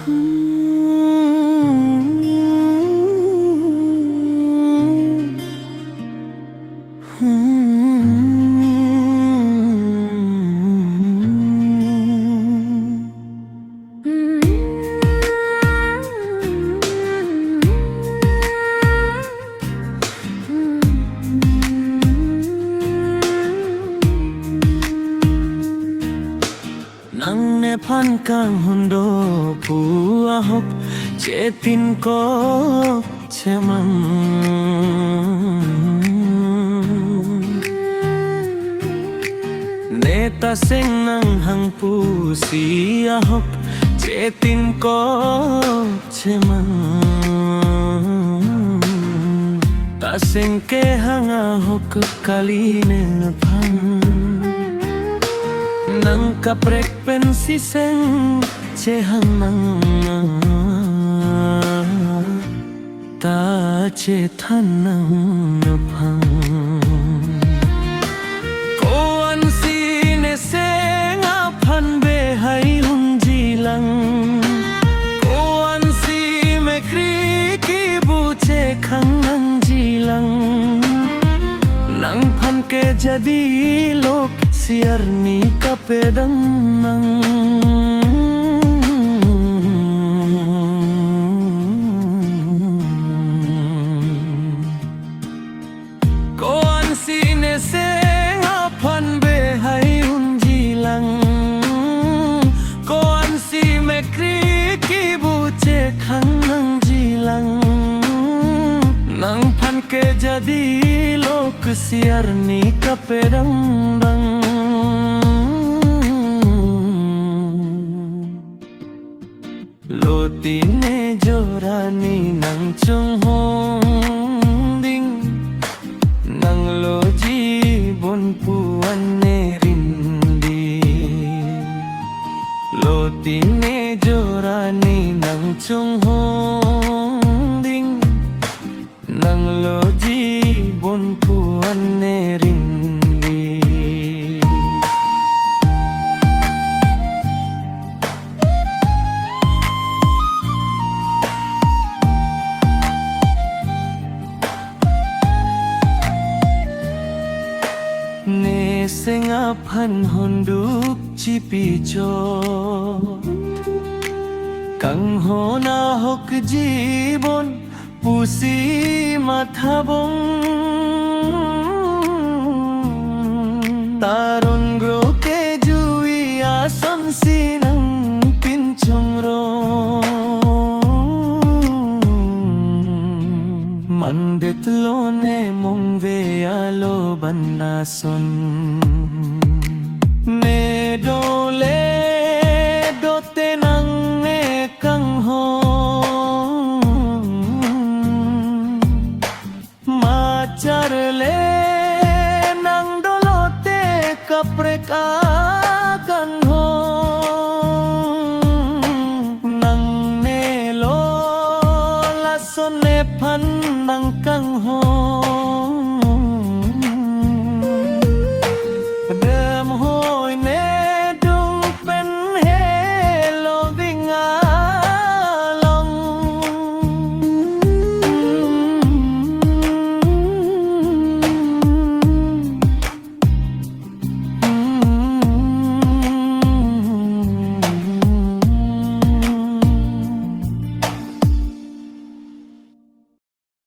Nang ne pan kang hundo puahop cetin ko cemang neta seng nang hang pu siahop cetin ko cemang ta seng ke hanga hok kali ne pan nang kaprek pensi seng cehang nang ta cethan nang nepang koan si ne seng apan be hai hun jilang koan si me kri ki bu ce khang nang jilang nang pan ke jadi lok siar ni kapedang nang koan sine se apan be hai hun jilang koan si me kri ki bu ce khang nang jilang nang pan ke jadi lok siar ni kapedang nang tine jorani nang chung hong ding nang loji bon puan ne rindi lo tine jorani nang chung hong ding nang loji bon puan ne rindi ne senga phan honduk chipi cho kang hona hok jibon pusi mathabong taron gro ke jui ason si